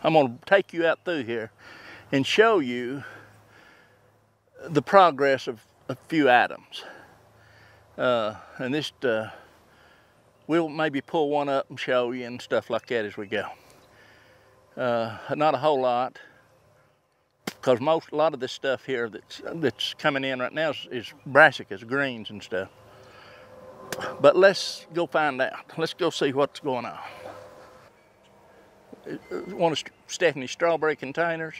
I'm gonna take you out through here and show you the progress of a few items. And this, we'll maybe pull one up and show you and stuff like that as we go. Not a whole lot, because a lot of this stuff here that's coming in right now is brassicas, greens and stuff. But let's go find out. Let's go see what's going on. One of Stephanie's strawberry containers,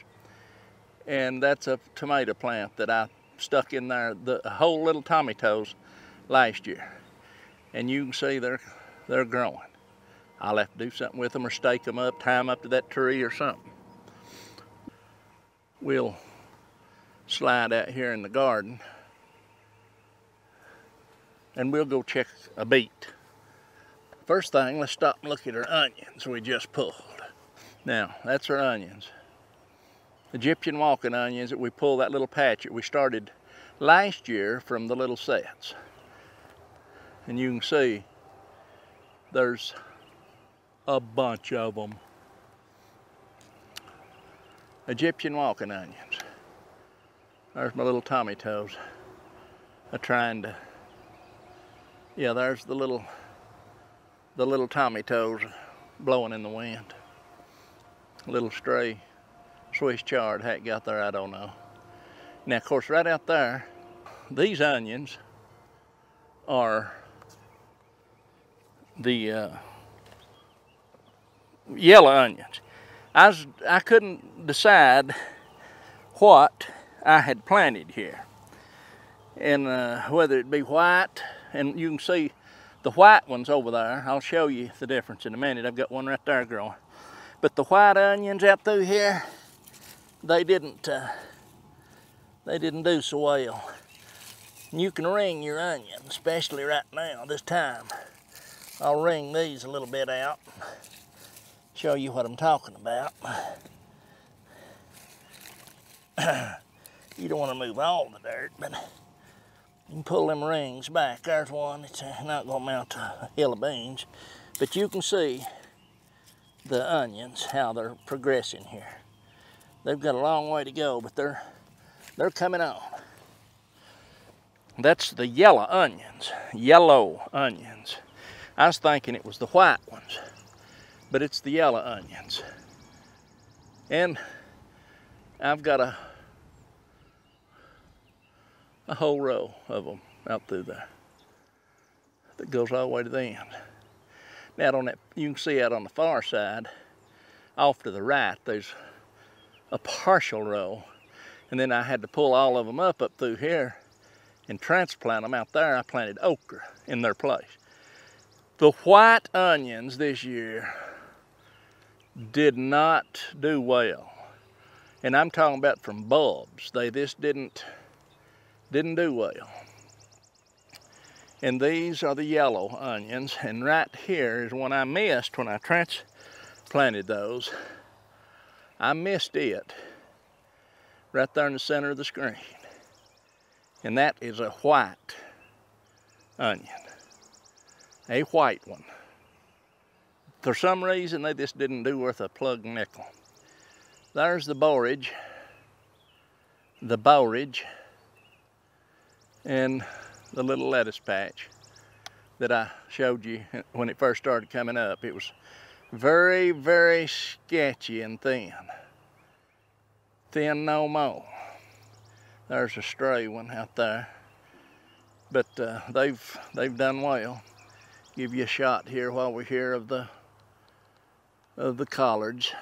and that's a tomato plant that I stuck in there, the whole little tomatoes last year. And you can see they're growing. I'll have to do something with them or stake them up, tie them up to that tree or something. We'll slide out here in the garden and we'll go check a beet. First thing, let's stop and look at our onions we just pulled. Now, that's our onions. Egyptian walking onions that we pulled that little patch that we started last year from the little sets. And you can see there's a bunch of them. Egyptian walking onions. There's my little tomatoes. I'm trying to, yeah, there's the little tomatoes blowing in the wind. Little stray Swiss chard, how it got there, I don't know. Now, of course, right out there, these onions are the yellow onions. I couldn't decide what I had planted here, and whether it be white, and you can see the white ones over there. I'll show you the difference in a minute. I've got one right there growing. But the white onions out through here, they didn't do so well. And you can ring your onions, especially right now, this time. I'll wring these a little bit out, show you what I'm talking about. You don't want to move all the dirt, but you can pull them rings back. There's one. It's not going to mount to a hill of beans, but you can see the onions, how they're progressing here. They've got a long way to go, but they're coming on. That's the yellow onions. Yellow onions. I was thinking it was the white ones, but it's the yellow onions. And I've got a whole row of them out through there that goes all the way to the end. Now, on that, you can see out on the far side, off to the right, there's a partial row, and then I had to pull all of them up through here and transplant them out there. I planted okra in their place. The white onions this year did not do well, and I'm talking about from bulbs. They just didn't do well. And these are the yellow onions, and right here is one I missed when I transplanted those. I missed it right there in the center of the screen. And that is a white onion, a white one. For some reason, they just didn't do worth a plug nickel. There's the borage, and the little lettuce patch that I showed you when it first started coming up. It was very, very sketchy and thin. Thin no more. There's a stray one out there. But they've done well. Give you a shot here while we're here of the collards.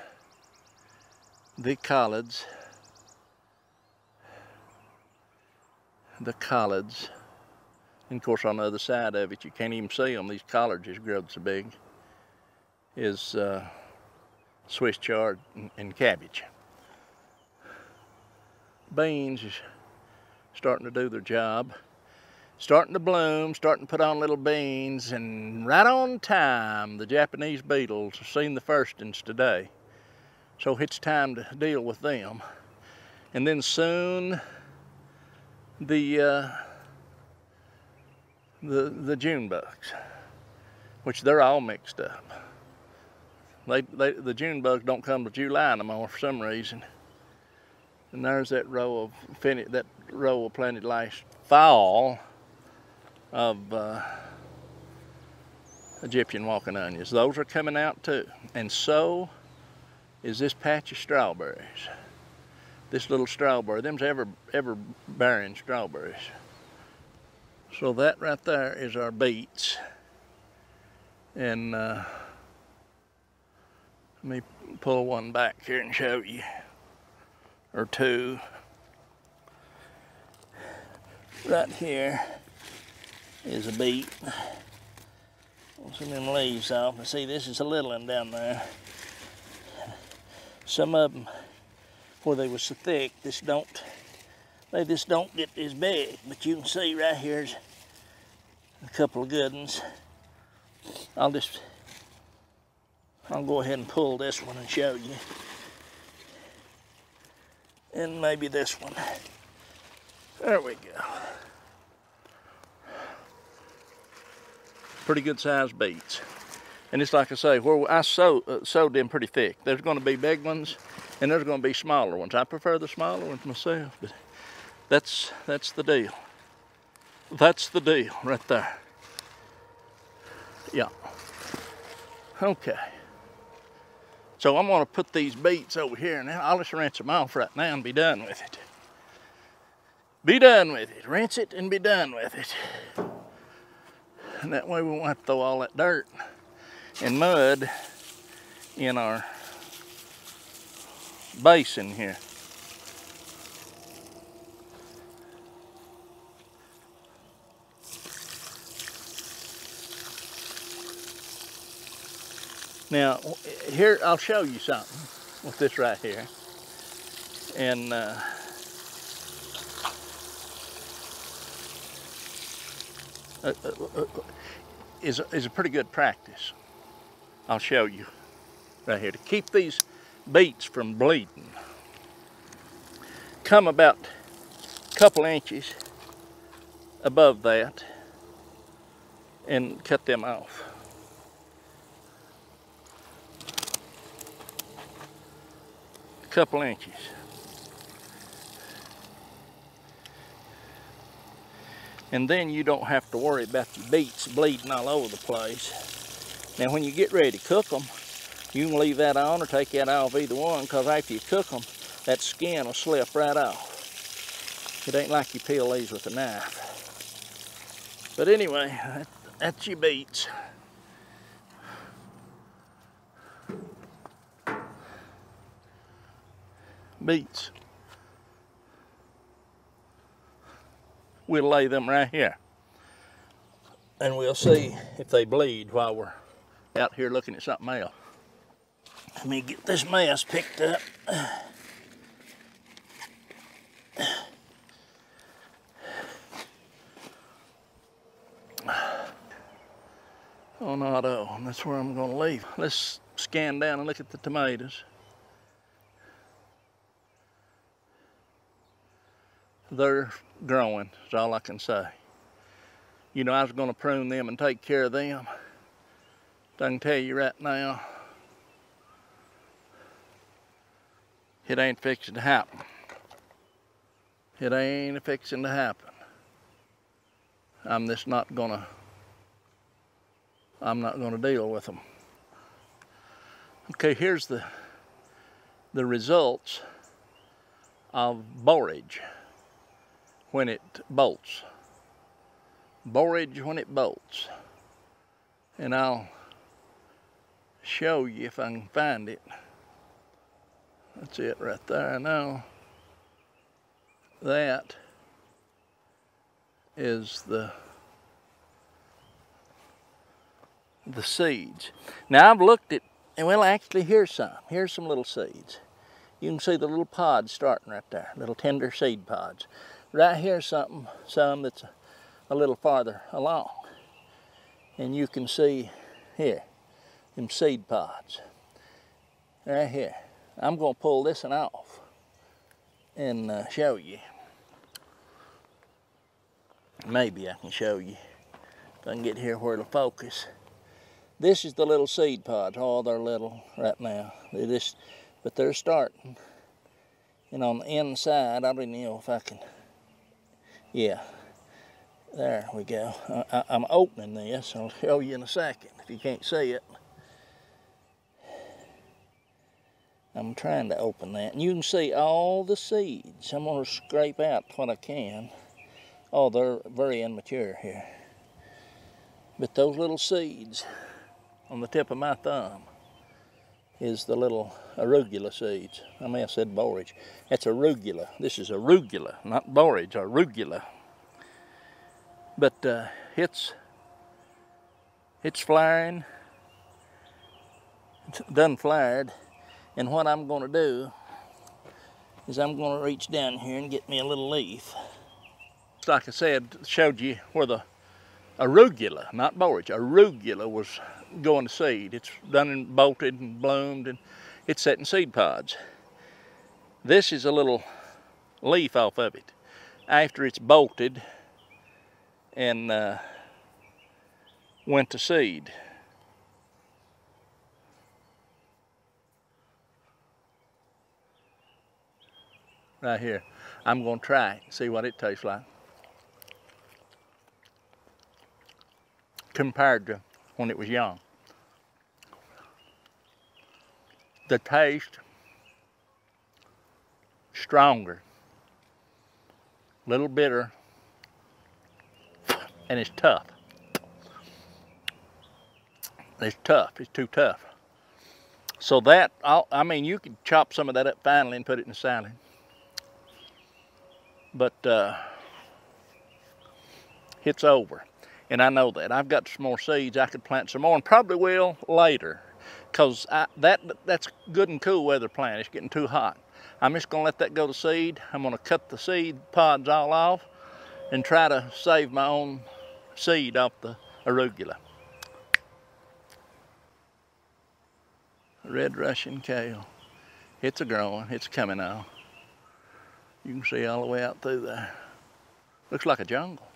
The collards. And of course, on the other side of it, you can't even see them. These collards just grown so big. Is Swiss chard and cabbage. Beans is starting to do their job. Starting to bloom, starting to put on little beans, and right on time, the Japanese beetles have seen the firstings today. So it's time to deal with them. And then soon, the June bugs, which they're all mixed up. The June bugs don't come to July no more for some reason. And there's that row of planted last fall of Egyptian walking onions. Those are coming out too. And so is this patch of strawberries. This little strawberry, them's ever bearing strawberries. So that right there is our beets. And let me pull one back here and show you, or two. Right here is a beet. Pull some of them leaves off. And see, this is a little one down there. Some of them, where they was so thick, they just don't get as big. But you can see right here's a couple of good ones. I'll go ahead and pull this one and show you. And maybe this one. There we go. Pretty good sized beets. And it's like I say, where I sowed them pretty thick. There's going to be big ones and there's going to be smaller ones. I prefer the smaller ones myself, but that's the deal. That's the deal right there. Yeah. Okay. So I'm going to put these beets over here now. I'll just rinse them off right now and be done with it. Be done with it. Rinse it and be done with it. And that way we won't have to throw all that dirt and mud in our basin here. Now, here, I'll show you something with this right here. And is a pretty good practice. I'll show you right here. To keep these beets from bleeding, come about a couple inches above that and cut them off. Couple inches. And then you don't have to worry about your beets bleeding all over the place. Now when you get ready to cook them, you can leave that on or take that off, either one, because after you cook them, that skin will slip right off. It ain't like you peel these with a knife. But anyway, that's your beets. Beets. We'll lay them right here and we'll see if they bleed while we're out here looking at something else. Let me get this mess picked up. On auto, and that's where I'm going to leave. Let's scan down and look at the tomatoes. They're growing, is all I can say. You know, I was going to prune them and take care of them. But I can tell you right now, it ain't fixing to happen. It ain't fixing to happen. I'm not gonna deal with them. Okay, here's the results of borage when it bolts. Borage when it bolts. And I'll show you if I can find it. That's it right there. Now that is the seeds. Now I've looked at, and well, actually here's some little seeds. You can see the little pods starting right there, little tender seed pods. Right here's some that's a little farther along. And you can see here, them seed pods, right here. I'm gonna pull this one off and show you. Maybe I can show you if I can get here where it'll focus. This is the little seed pods. Oh, they're little right now. But they're starting. And on the inside, I don't know if I can, yeah, there we go. I'm opening this. I'll show you in a second if you can't see it. I'm trying to open that. And you can see all the seeds. I'm going to scrape out what I can. Oh, they're very immature here. But those little seeds on the tip of my thumb is the little arugula seeds. I may have said borage. That's arugula. This is arugula, not borage, arugula. But it's flowering. It's done flowered. And what I'm going to do is I'm going to reach down here and get me a little leaf. Like I said, showed you where the arugula, not borage, arugula was going to seed. It's done and bolted and bloomed, and it's setting seed pods. This is a little leaf off of it after it's bolted and went to seed. Right here. I'm going to try it and see what it tastes like compared to when it was young. The taste, stronger, a little bitter, and it's tough. It's tough, it's too tough. So that, I mean, you could chop some of that up finely and put it in a salad. But it's over, and I know that. I've got some more seeds. I could plant some more, and probably will later, because that's good and cool weather plant. It's getting too hot. I'm just going to let that go to seed. I'm going to cut the seed pods all off and try to save my own seed off the arugula. Red Russian kale. It's a-growing. It's coming on. You can see all the way out through there. Looks like a jungle.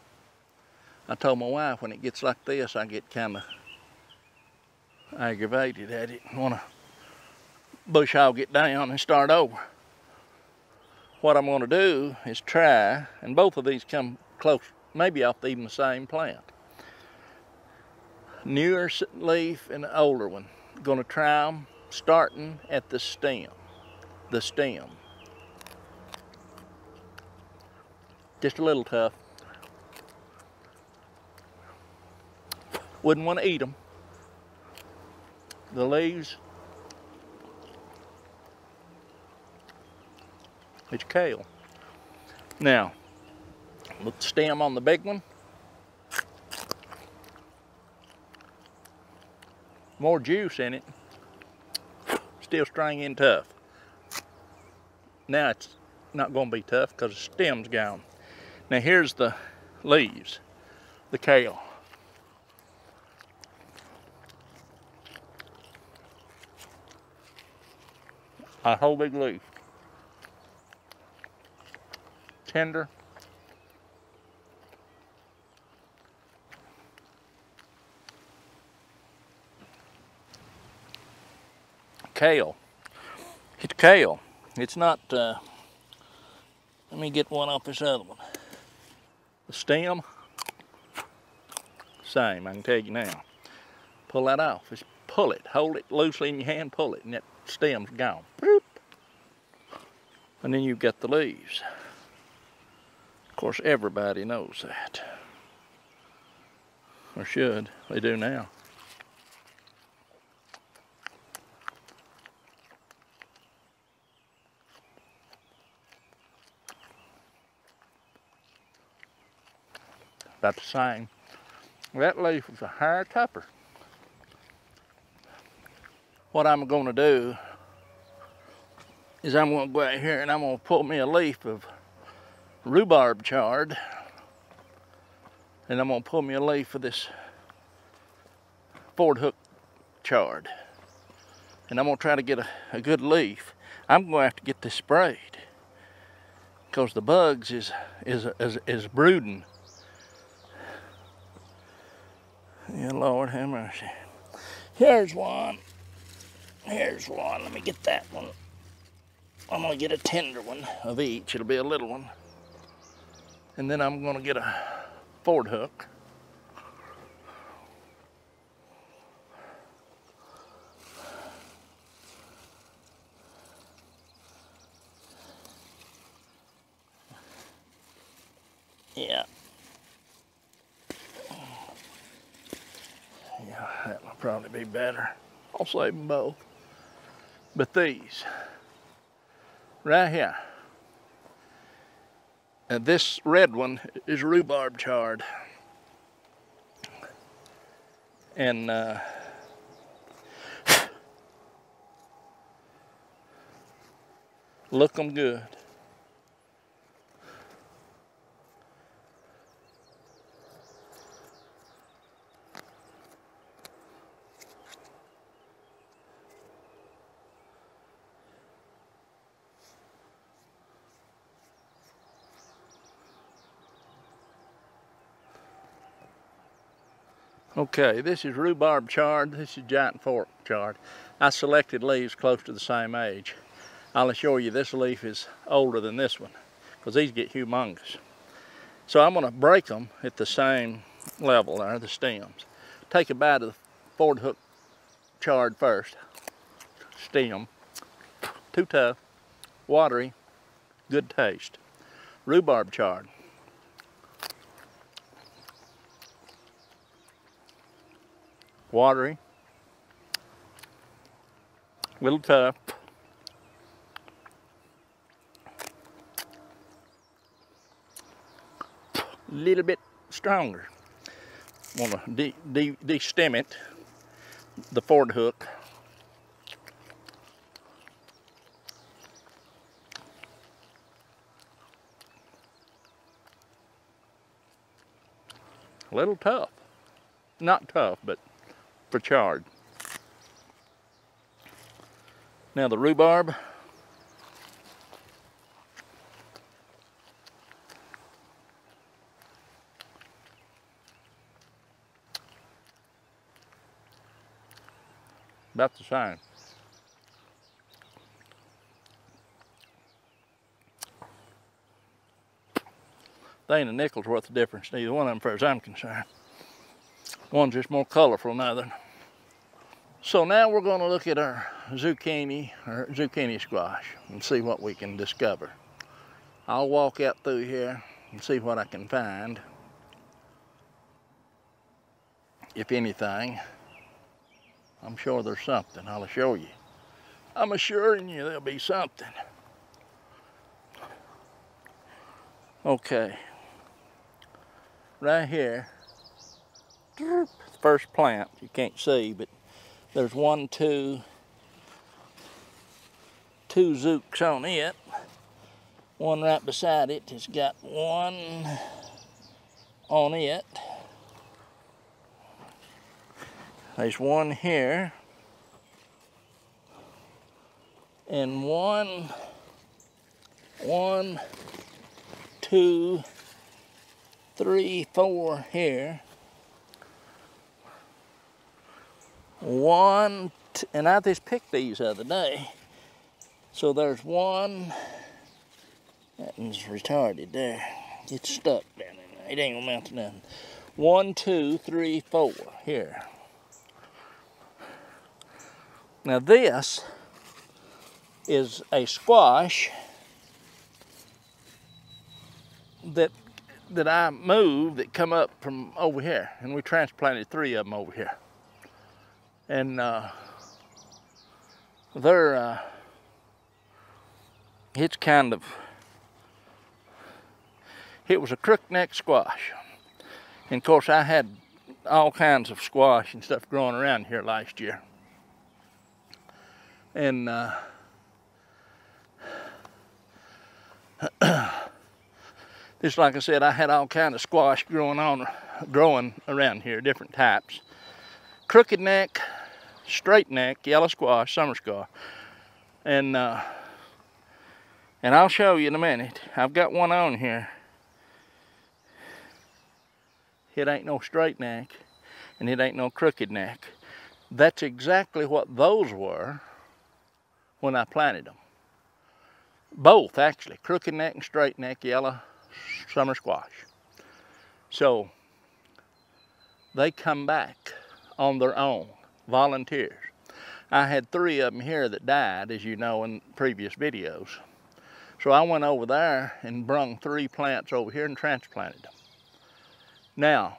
I told my wife when it gets like this, I get kind of aggravated at it and want to bush hog it down and start over. What I'm going to do is try, and both of these come close, maybe off even the same plant. Newer leaf and an older one. Going to try them starting at the stem. The stem. Just a little tough. Wouldn't want to eat them. The leaves, it's kale. Now, the stem on the big one, more juice in it, still stringy and tough. Now it's not going to be tough because the stem's gone. Now here's the leaves, the kale. A whole big leaf. Tender. Kale. It's kale. It's not, let me get one off this other one. The stem, same, I can tell you now. Pull that off, just pull it, hold it loosely in your hand, pull it, and that stem's gone. Boop. And then you've got the leaves. Of course, everybody knows that. Or should, they do now. About the same. That leaf was a higher topper. What I'm going to do is I'm going to go out here and I'm going to pull me a leaf of rhubarb chard, and I'm going to pull me a leaf of this Ford hook chard, and I'm going to try to get a good leaf. I'm going to have to get this sprayed because the bugs is brooding. Yeah, Lord have mercy. Here's one. Here's one. Let me get that one. I'm going to get a tender one of each. It'll be a little one. And then I'm going to get a Ford hook. Yeah. Yeah, that'll probably be better. I'll save them both. But these, right here. And this red one is rhubarb chard. And look them good. Okay, this is rhubarb chard, this is giant fork chard. I selected leaves close to the same age. I'll assure you this leaf is older than this one, because these get humongous. So I'm going to break them at the same level there, the stems. Take a bite of the Ford hook chard first. Stem, too tough, watery, good taste. Rhubarb chard. Watery, little tough, little bit stronger. Want to de-stem it, the Ford hook. A little tough, not tough, but for chard. Now the rhubarb. About the same. They ain't a nickel's worth of difference, neither one of them, as far as I'm concerned. One's just more colorful than the other. So now we're going to look at our zucchini, or zucchini squash, and see what we can discover. I'll walk out through here and see what I can find. If anything, I'm sure there's something, I'll assure you. I'm assuring you there'll be something. Okay, right here, first plant, you can't see, but there's two zooks on it. One right beside it has got one on it. There's one here. And one, two, three, four here. And I just picked these the other day. So there's one, that one's retarded there. It's stuck down in there. It ain't gonna mount to nothing. 1, 2, 3, 4 here. Now this is a squash that I moved that come up from over here, and we transplanted 3 of them over here. And it's kind of, it was a crookneck squash. And of course I had all kinds of squash and stuff growing around here last year. And just like I said, I had all kinds of squash growing around here, different types. Crooked neck, straight neck, yellow squash, summer squash. And I'll show you in a minute. I've got one on here. It ain't no straight neck, and it ain't no crooked neck. That's exactly what those were when I planted them. Both, actually, crooked neck and straight neck yellow summer squash. So they come back on their own, volunteers. I had 3 of them here that died, as you know in previous videos. So I went over there and brung 3 plants over here and transplanted them. Now,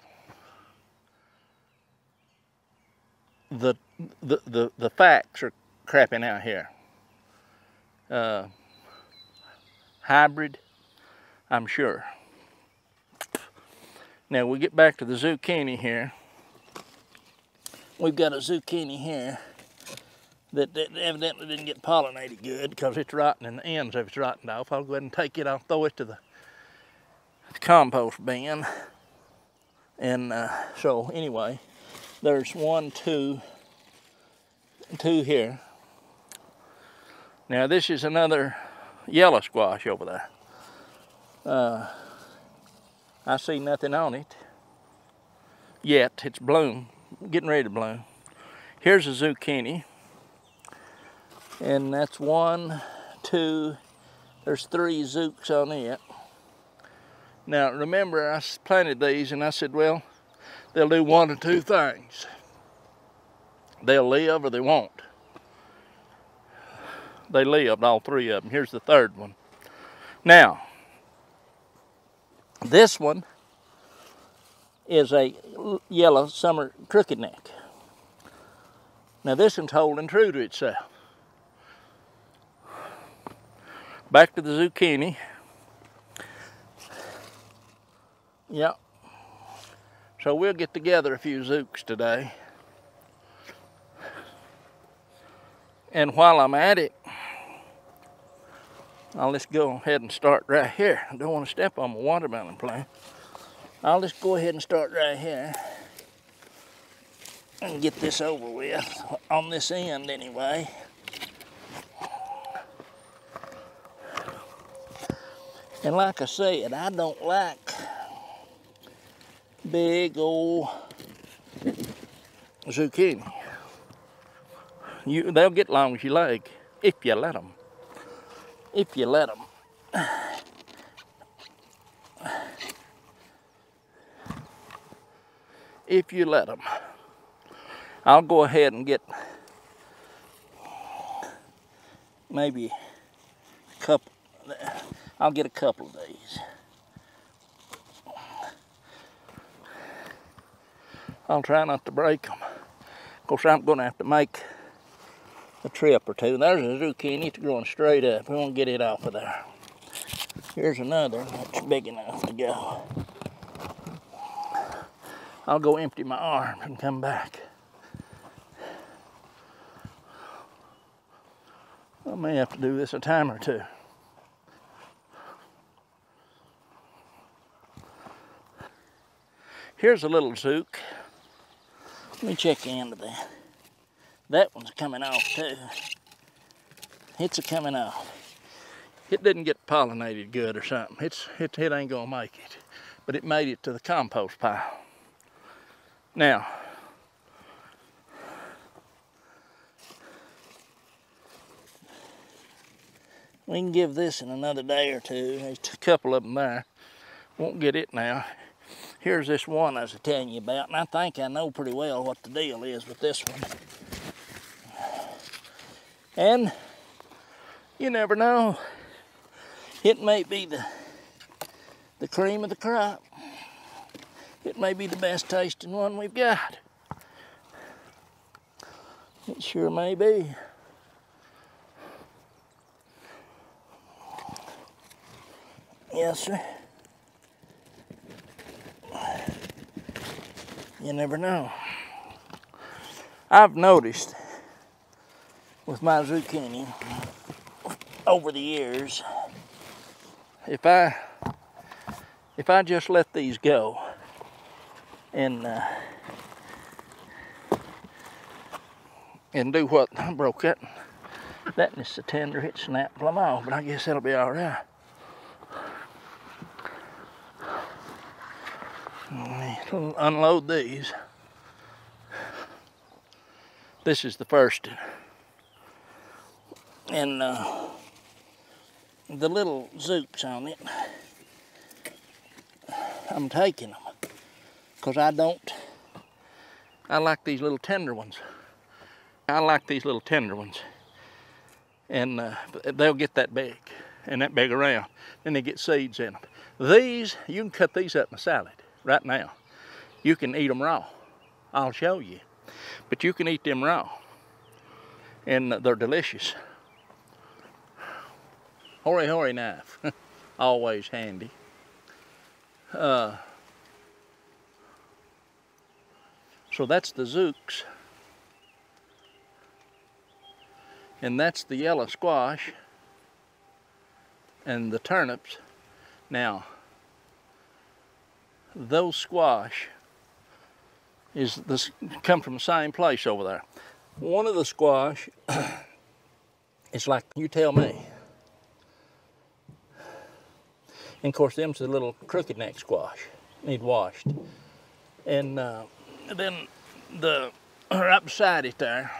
the facts are crapping out here. Hybrid, I'm sure. Now we get back to the zucchini here. We've got a zucchini here that evidently didn't get pollinated good because it's rotten and the ends of it's rotted off. I'll go ahead and take it, I'll throw it to the compost bin. And so anyway, there's 1, 2 here. Now this is another yellow squash over there. I see nothing on it yet. It's bloom, getting ready to bloom. Here's a zucchini, and that's 1, 2, there's 3 zooks on it. Now remember, I planted these and I said, well, they'll do 1 of 2 things. They'll live or they won't. They lived, all 3 of them. Here's the 3rd one. Now, this one is a yellow summer crooked neck. Now this one's holding true to itself. Back to the zucchini. Yep. So we'll get together a few zooks today. And while I'm at it, I'll just go ahead and start right here. I don't want to step on my watermelon plant. I'll just go ahead and start right here and get this over with, on this end anyway. And like I said, I don't like big old zucchini. They'll get long as you like, if you let them. If you let them. If you let them. I'll go ahead and get maybe a couple. I'll get a couple of these. I'll try not to break them. Of course, I'm going to have to make a trip or 2. There's a zucchini, it's growing straight up. We won't get it off of there. Here's another that's big enough to go. I'll go empty my arm and come back. I may have to do this a time or 2. Here's a little zook. Let me check the end of that. That one's coming off too. It's a coming off. It didn't get pollinated good or something. It ain't gonna make it, but it made it to the compost pile. Now, we can give this in another day or 2. There's a couple of them there. Won't get it now. Here's this one I was telling you about, and I think I know pretty well what the deal is with this one. And you never know. It may be the cream of the crop. It may be the best tasting one we've got. It sure may be. Yes, sir. You never know. I've noticed with my zucchini over the years, if I just let these go and do what I broke that. That is so tender it snapped plumb off, but I guess that'll be all right. Unload these. This is the first. And the little zooks on it, I'm taking them because I like these little tender ones. And they'll get that big and that big around. Then they get seeds in them. These, you can cut these up in a salad right now. You can eat them raw. I'll show you. But you can eat them raw. And they're delicious. Hory hory knife, always handy. So that's the zooks. And that's the yellow squash and the turnips. Now, those squash come from the same place over there. One of the squash, it's like, you tell me. And of course, them's the little crooked neck squash, need washed. And then right beside it there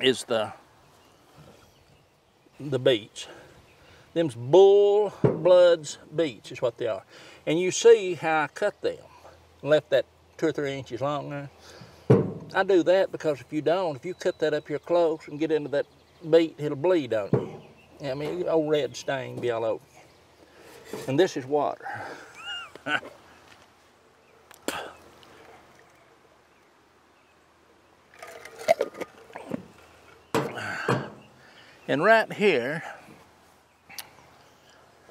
is the beets. Them's bull bloods beets is what they are. And you see how I cut them, left that 2 or 3 inches long there. I do that because if you cut that up here close and get into that beet, it'll bleed on you. I mean, old red stain be all over you. And this is water. And right here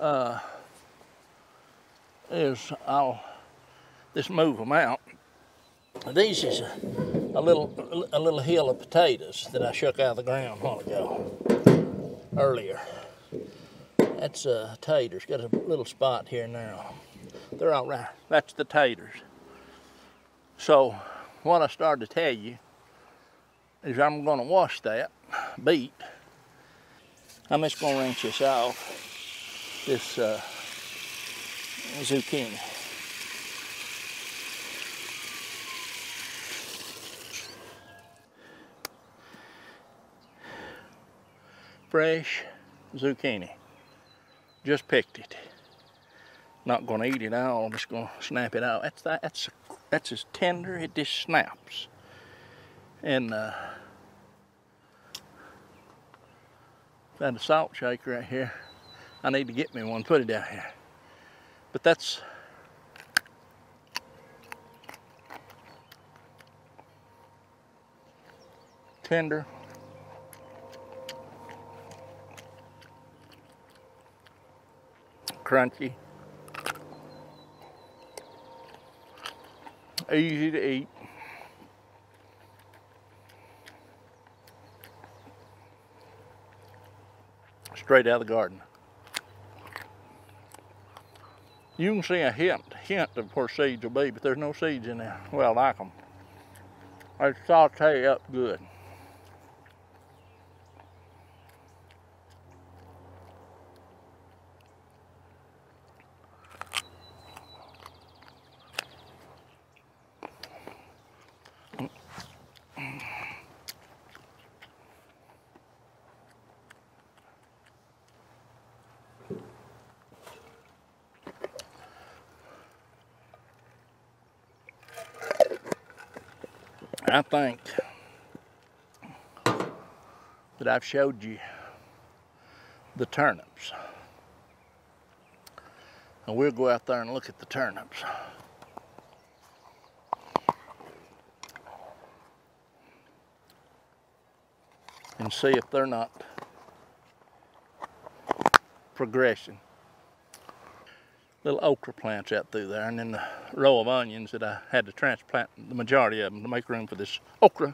I'll just move them out. These is a little hill of potatoes that I shook out of the ground a while ago, earlier. That's taters. Got a little spot here now. They're all right. That's the taters. So what I started to tell you is I'm going to wash that beet. I'm just going to rinse this off, this zucchini. Fresh zucchini. Just picked it. Not going to eat it all. I'm just going to snap it out. That's as tender. It just snaps. And got a salt shaker right here. I need to get me one. Put it down here. But that's tender. Crunchy, easy to eat. Straight out of the garden. You can see a hint of where seeds will be, but there's no seeds in there. Well, I like them. They saute up good. I think that I've showed you the turnips. And we'll go out there and look at the turnips. And see if they're not progressing. Little okra plants out through there, and then the row of onions that I had to transplant the majority of them to make room for this okra.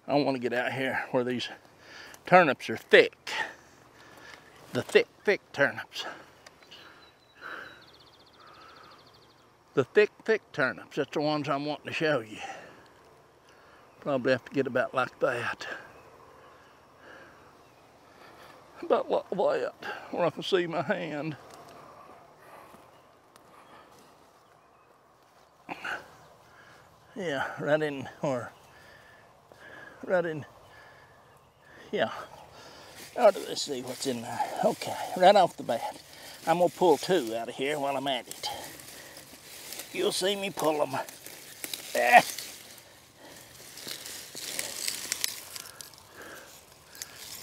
I want to get out here where these turnips are thick. The thick turnips. The thick turnips, that's the ones I'm wanting to show you. Probably have to get about like that. About like that, where I can see my hand. Yeah, right in, or right in, yeah. Let's see what's in there. Okay, right off the bat, I'm gonna pull 2 out of here while I'm at it. You'll see me pull them.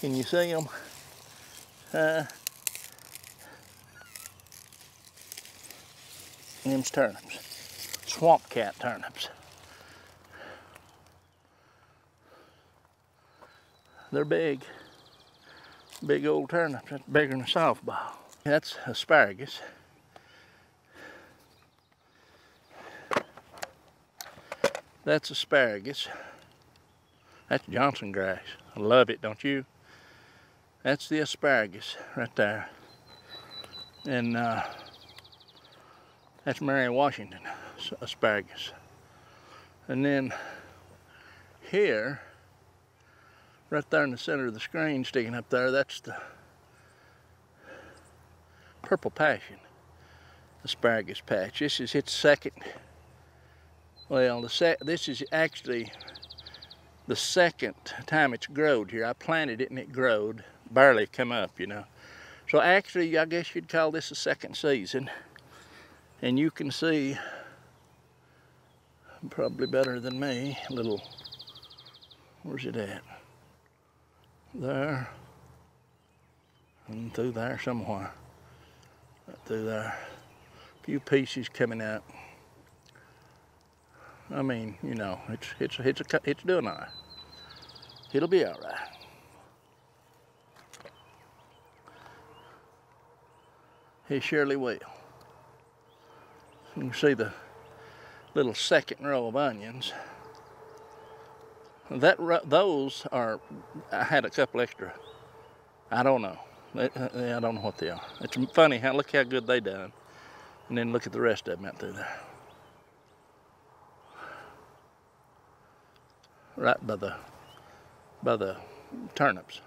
Can you see them? Them's turnips. Swamp cat turnips. They're big. Big old turnips. That's bigger than a softball. That's asparagus. That's asparagus. That's Johnson grass. I love it, don't you? That's the asparagus right there. And that's Mary Washington asparagus. And then here, right there in the center of the screen sticking up there, that's the purple passion asparagus patch. This is its second. Well, this is actually the second time it's growed here. I planted it and it growed, barely come up, you know. So actually, I guess you'd call this a second season. And you can see, probably better than me, a little, where's it at? There, and through there somewhere, right through there. A few pieces coming out. I mean, you know, it's doing all right. It'll be all right. It surely will. You can see the little second row of onions. Those are, I had a couple extra. I don't know. I don't know what they are. It's funny how, look how good they done. And then look at the rest of them out through there. Right by the turnips.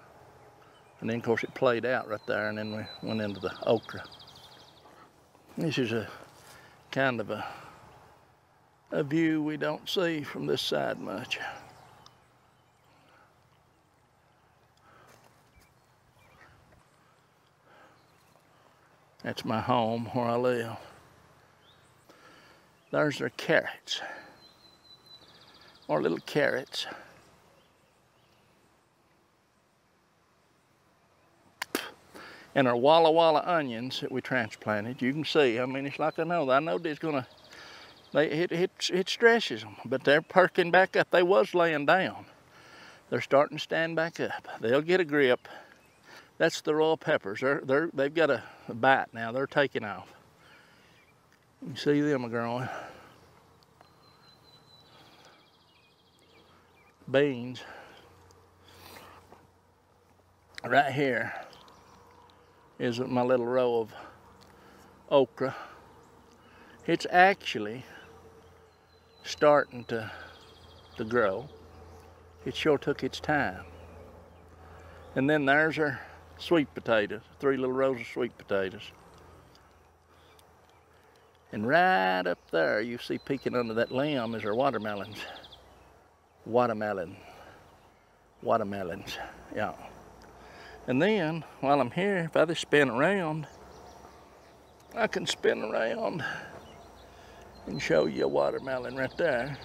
And then of course it played out right there, and then we went into the okra. This is a kind of a view we don't see from this side much. That's my home where I live. There's their carrots, or little carrots. And our Walla Walla onions that we transplanted, you can see, I mean, it's like I know it's gonna, it stresses them, but they're perking back up. They was laying down. They're starting to stand back up. They'll get a grip. That's the royal peppers. They've got a bite now. They're taking off. You see them are growing. Beans. Right here is my little row of okra. It's actually starting to grow. It sure took its time. And then there's our sweet potatoes, 3 little rows of sweet potatoes. And right up there, you see peeking under that limb is our watermelons. Watermelons, yeah. And then, while I'm here, if I just spin around, I can spin around and show you a watermelon right there.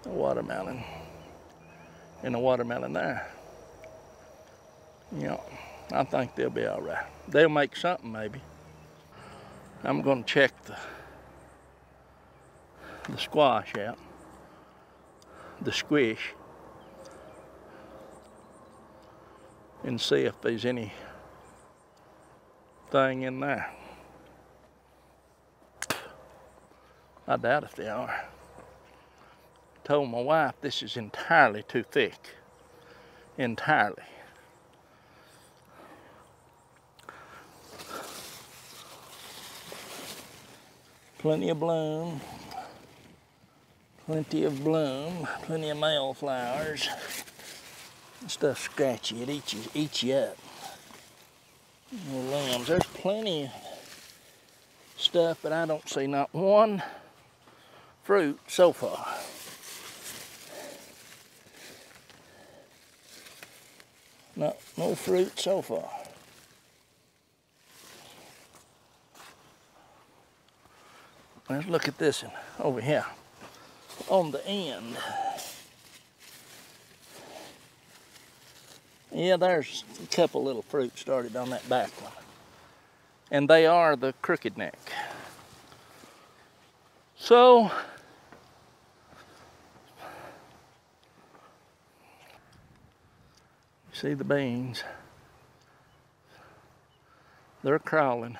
A watermelon. And a watermelon there. You know, I think they'll be all right. They'll make something maybe. I'm gonna check the squash out, the squish, and see if there's anything in there. I doubt if they are. Told my wife this is entirely too thick. Entirely. Plenty of bloom. Plenty of bloom. Plenty of male flowers. Stuff scratchy, it eats you up. Little limbs. There's plenty of stuff, but I don't see not one fruit so far. No fruit so far. Let's look at this one over here on the end. Yeah, there's a couple little fruit started on that back one. And they are the crooked neck. So, see the beans. They're crawling.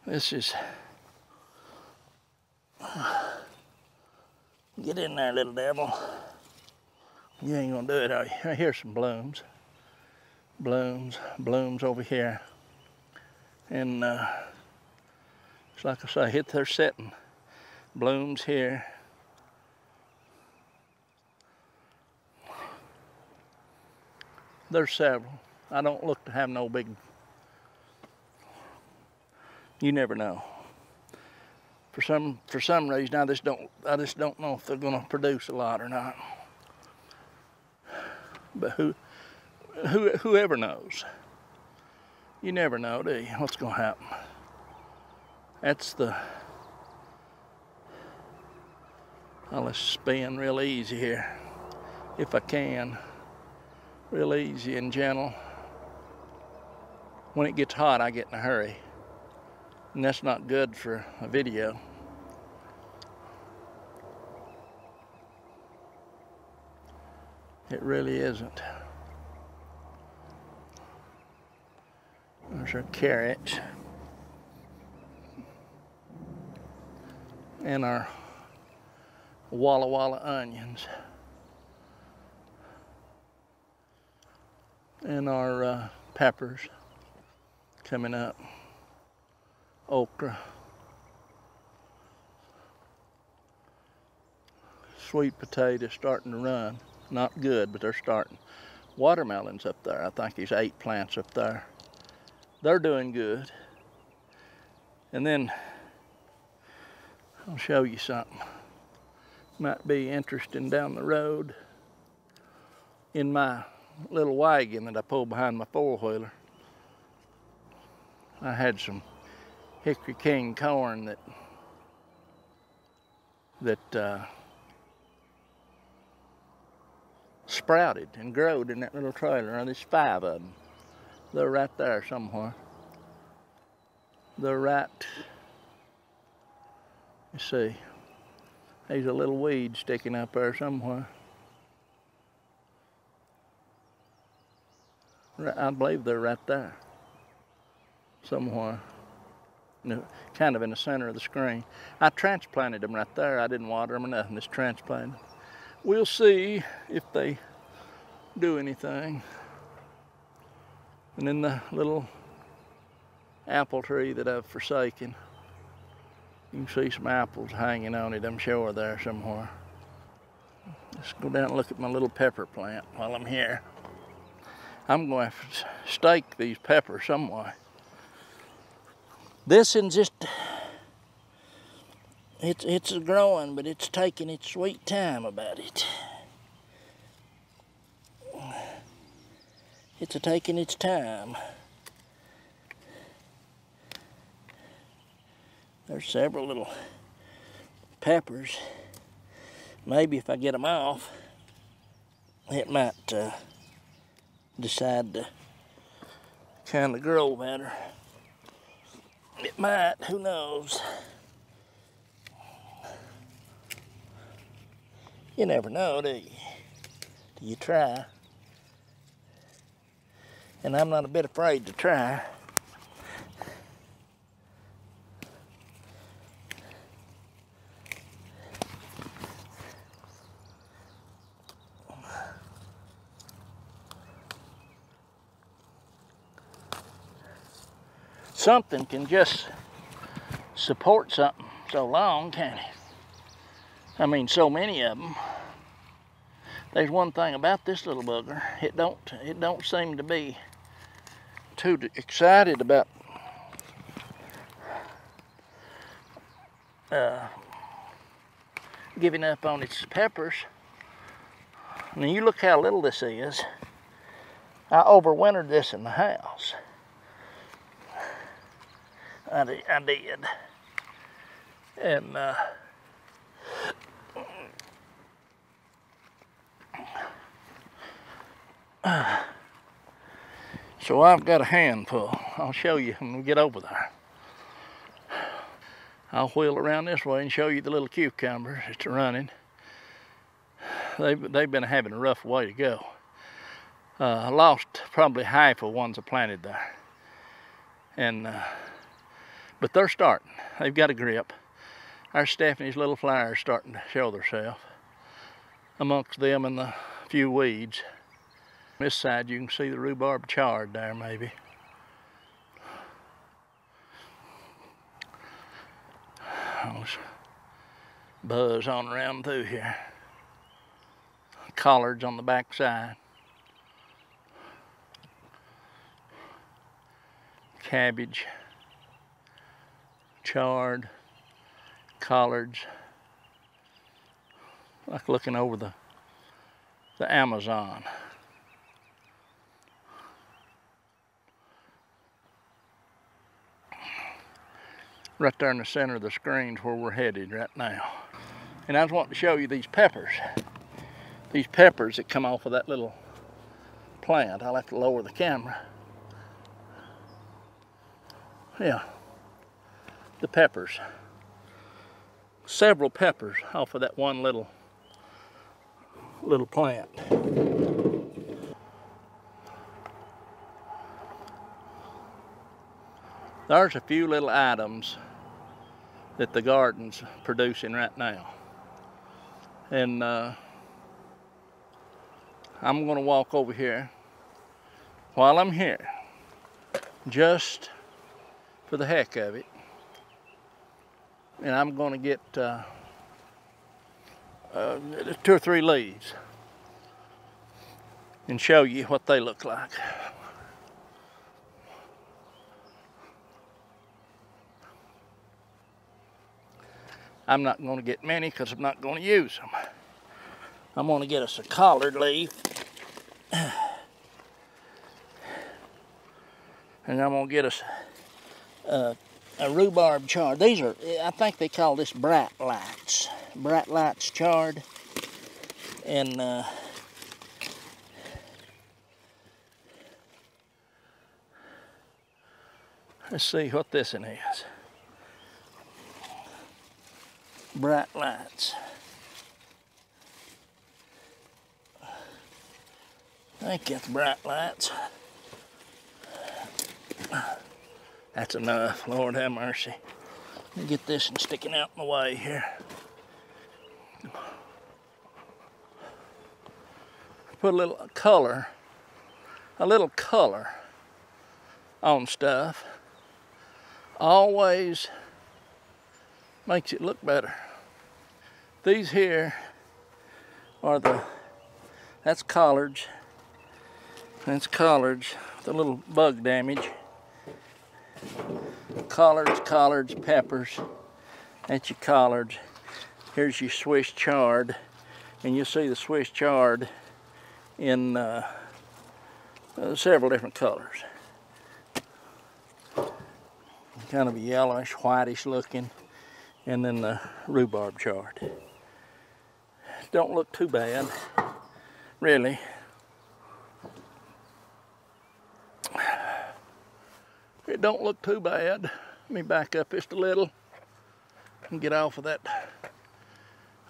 This is, get in there, little devil. You ain't gonna do it, are you? Here's some blooms. Blooms over here. And it's like I say, they're setting. Blooms here. There's several. I don't look to have no big, you never know. For some reason, I just don't know if they're gonna produce a lot or not. But whoever knows? You never know, do you? What's gonna happen? That's the, I'll just spin real easy here, if I can. Real easy and gentle. When it gets hot, I get in a hurry. And that's not good for a video. It really isn't. There's our carrots. And our Walla Walla onions. And our peppers coming up. Okra. Sweet potatoes starting to run. Not good, but they're starting. Watermelons up there. I think there's 8 plants up there. They're doing good. And then I'll show you something. Might be interesting down the road. In my little wagon that I pull behind my 4-wheeler, I had some hickory king corn that sprouted and growed in that little trailer. And there's 5 of them. They're right there somewhere. They're right, you see, there's a little weed sticking up there somewhere. I believe they're right there somewhere. Kind of in the center of the screen. I transplanted them right there. I didn't water them or nothing, just transplanted. We'll see if they do anything. And then the little apple tree that I've forsaken, you can see some apples hanging on it, I'm sure, there somewhere. Let's go down and look at my little pepper plant while I'm here. I'm going to have to stake these peppers somewhere. This is just, it's growing, but it's taking its sweet time about it. It's taking its time. There's several little peppers. Maybe if I get them off, it might decide to kind of grow better. It might, who knows? You never know, do you? Till you try. And I'm not a bit afraid to try. Something can just support something so long, can't it? I mean, so many of them. There's one thing about this little bugger. It don't seem to be too excited about giving up on its peppers. I mean, you look how little this is. I overwintered this in the house. I did. And so I've got a handful. I'll show you when we get over there. I'll wheel around this way and show you the little cucumbers that's running. They've been having a rough way to go. I lost probably half of ones I planted there. And but they're starting. They've got a grip. Our Stephanie's little flowers starting to show themselves amongst them and the few weeds. This side you can see the rhubarb chard there maybe. Those buzz on around through here. Collards on the back side. Cabbage, chard, collards. Like looking over the Amazon. Right there in the center of the screen is where we're headed right now. And I was wanting to show you these peppers. These peppers that come off of that little plant. I'll have to lower the camera. Yeah, the peppers. Several peppers off of that one little plant. There's a few little items that the garden's producing right now. And I'm going to walk over here while I'm here, just for the heck of it. And I'm going to get 2 or 3 leaves and show you what they look like. I'm not going to get many because I'm not going to use them. I'm going to get us a collard leaf. And I'm going to get us a rhubarb chard. These are, I think they call this bright lights. Bright lights chard. And let's see what this one is. Bright lights. I think that's bright lights. That's enough. Lord have mercy. Let me get this one sticking out in the way here. Put a little color on stuff. Always makes it look better. These here are that's collards. That's collards with a little bug damage. Collards, peppers. That's your collards. Here's your Swiss chard. And you'll see the Swiss chard in several different colors. Kind of a yellowish, whitish looking. And then the rhubarb chard. Don't look too bad, really. It don't look too bad. Let me back up just a little and get off of that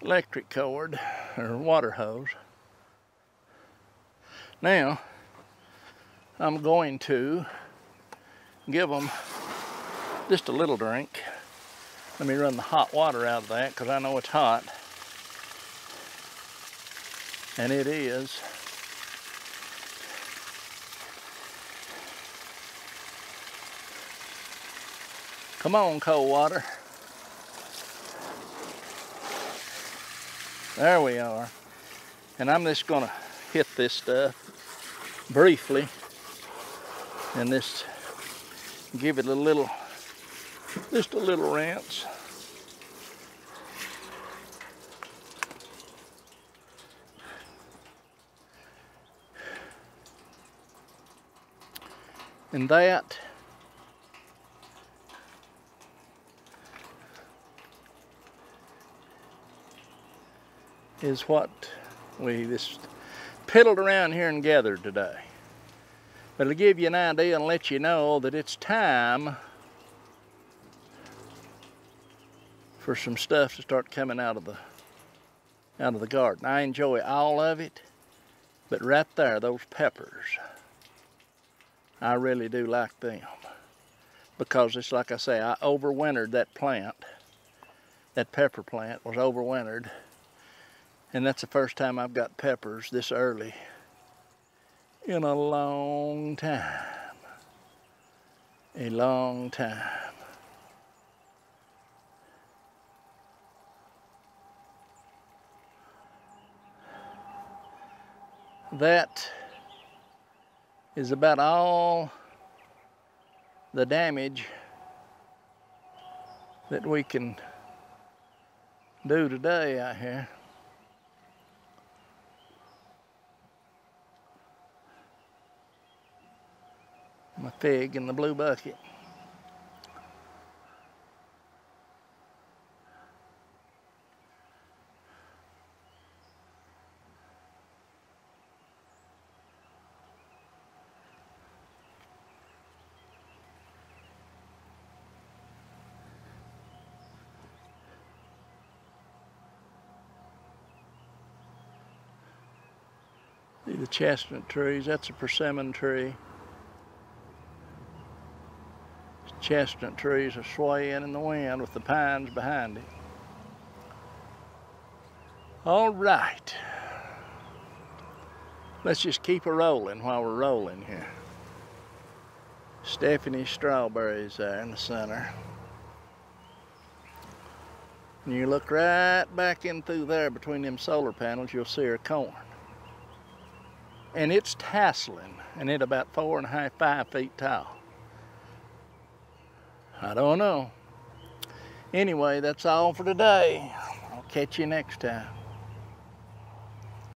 electric cord or water hose. Now, I'm going to give them just a little drink. Let me run the hot water out of that because I know it's hot. And it is. Come on, cold water. There we are. And I'm just gonna hit this stuff briefly and just give it a little, just a little rinse. And that is what we just piddled around here and gathered today. But it'll give you an idea and let you know that it's time for some stuff to start coming out of the garden. I enjoy all of it, but right there, those peppers, I really do like them, because it's like I say, I overwintered that plant. That pepper plant was overwintered, and that's the first time I've got peppers this early in a long time. A long time. That is about all the damage that we can do today out here. My fig in the blue bucket. See the chestnut trees, that's a persimmon tree. Chestnut trees are swaying in the wind with the pines behind it. All right. Let's just keep a rolling while we're rolling here. Stephanie's strawberries there in the center. And you look right back in through there between them solar panels, you'll see her corn. And it's tasseling, and it's about 4.5, 5 feet tall. I don't know. Anyway, that's all for today. I'll catch you next time.